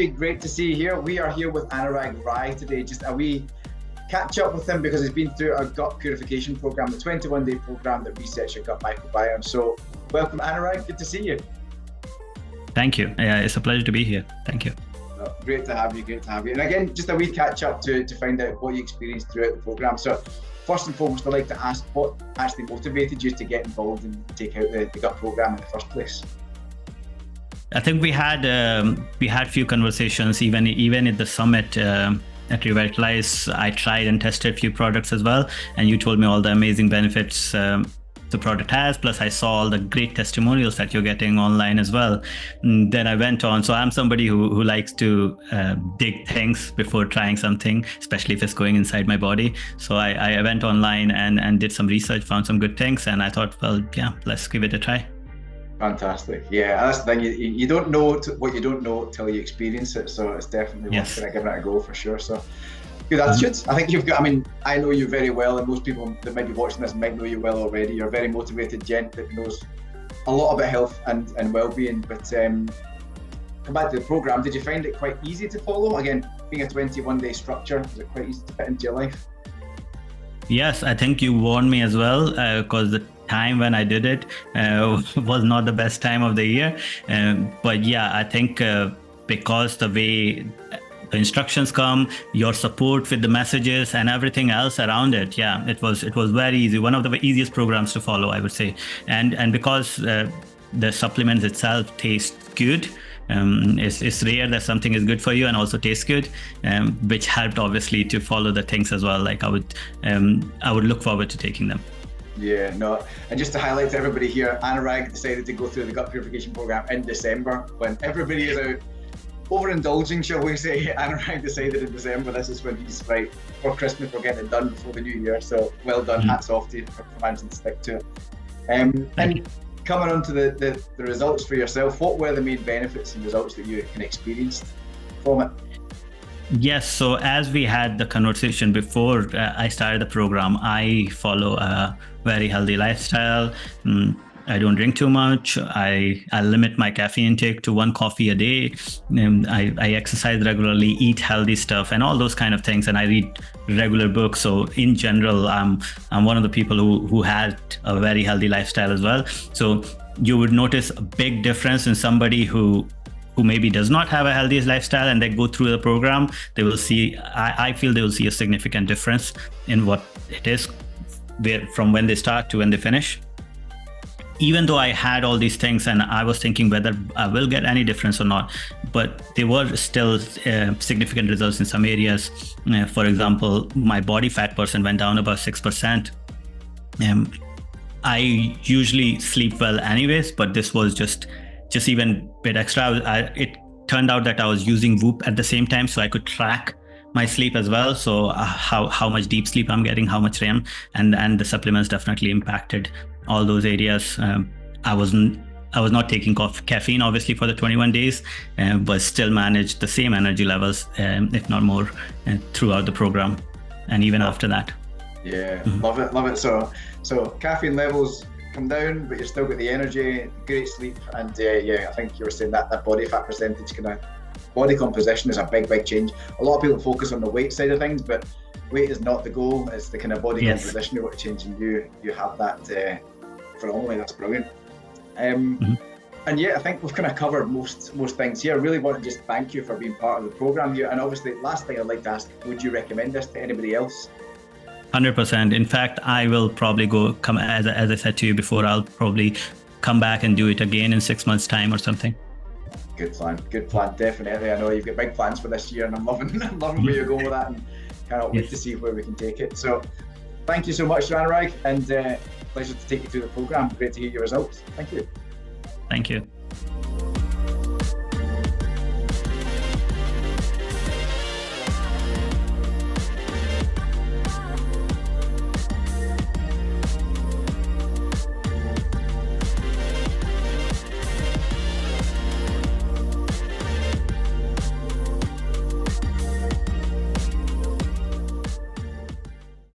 everybody, great to see you here. We are here with Anurag Rai today, just a wee catch up with him because he's been through our gut purification program, the 21-day program that resets your gut microbiome. So welcome, Anurag, good to see you. Thank you. Yeah, it's a pleasure to be here. Thank you. Great to have you, great to have you. And again, just a wee catch up to find out what you experienced throughout the program. So first and foremost, I'd like to ask what actually motivated you to get involved and take out the gut program in the first place? I think we had few conversations even at the summit at Revitalize. I tried and tested a few products as well, and you told me all the amazing benefits the product has. Plus, I saw all the great testimonials that you're getting online as well. And then I went on. So I'm somebody who likes to dig things before trying something, especially if it's going inside my body. So I went online and did some research, found some good things, and I thought, well, yeah, let's give it a try. Fantastic. Yeah, that's the thing. You don't know what you don't know till you experience it. So it's definitely worth giving it a go for sure. So good attitude. I think you've got, I know you very well, and most people that might be watching this might know you well already. You're a very motivated gent that knows a lot about health and well-being. But come back to the program, did you find it quite easy to follow? Again, being a 21-day structure, is it quite easy to fit into your life? Yes, I think you warned me as well, because the time when I did it was not the best time of the year. But yeah, I think because the way the instructions come, your support with the messages and everything else around it, yeah, it was very easy. One of the easiest programs to follow, I would say. And because the supplements itself taste good, it's rare that something is good for you and also tastes good, which helped obviously to follow the things as well. Like I would look forward to taking them. Yeah, no, and just to highlight to everybody here, Anurag decided to go through the gut purification program in December when everybody is out overindulging, shall we say. Anurag decided in December this is when he's right for Christmas, we're getting it done before the new year. So well done, hats off to you for managing to stick to it. And coming on to the results for yourself, what were the main benefits and results that you experienced from it? Yes, so as we had the conversation before I started the program, I follow a very healthy lifestyle. I don't drink too much. I limit my caffeine intake to 1 coffee a day. I exercise regularly, eat healthy stuff, and all those kind of things. And I read regular books. So in general, I'm one of the people who had a very healthy lifestyle as well. So you would notice a big difference in somebody who maybe does not have a healthy lifestyle and they go through the program. They will see, I feel they will see a significant difference in what it is from when they start to when they finish. Even though I had all these things and I was thinking whether I will get any difference or not, but there were still significant results in some areas. For example, my body fat percent went down about 6%. I usually sleep well anyways, but this was just even a bit extra. It turned out that I was using Whoop at the same time, so I could track my sleep as well. So how much deep sleep I'm getting, how much REM, and the supplements definitely impacted all those areas. I was not taking caffeine obviously for the 21 days, but still managed the same energy levels, if not more, throughout the program and even after that. Yeah, love it. So caffeine levels come down, but you're still got the energy, great sleep, and I think you were saying that body fat percentage body composition is a big change. A lot of people focus on the weight side of things, but weight is not the goal. It's the kind of body composition you want to change, and you have that phenomenally. That's brilliant. And I think we've kind of covered most things here. I really want to just thank you for being part of the program here. And obviously, last thing I'd like to ask, would you recommend this to anybody else? 100%. In fact, I will probably come as I said to you before, I'll probably come back and do it again in 6 months' time or something. Good plan, definitely. I know you've got big plans for this year, and I'm loving where you're going with that, and cannot wait to see where we can take it. So thank you so much, Anurag, and pleasure to take you through the program. Great to hear your results. Thank you. Thank you.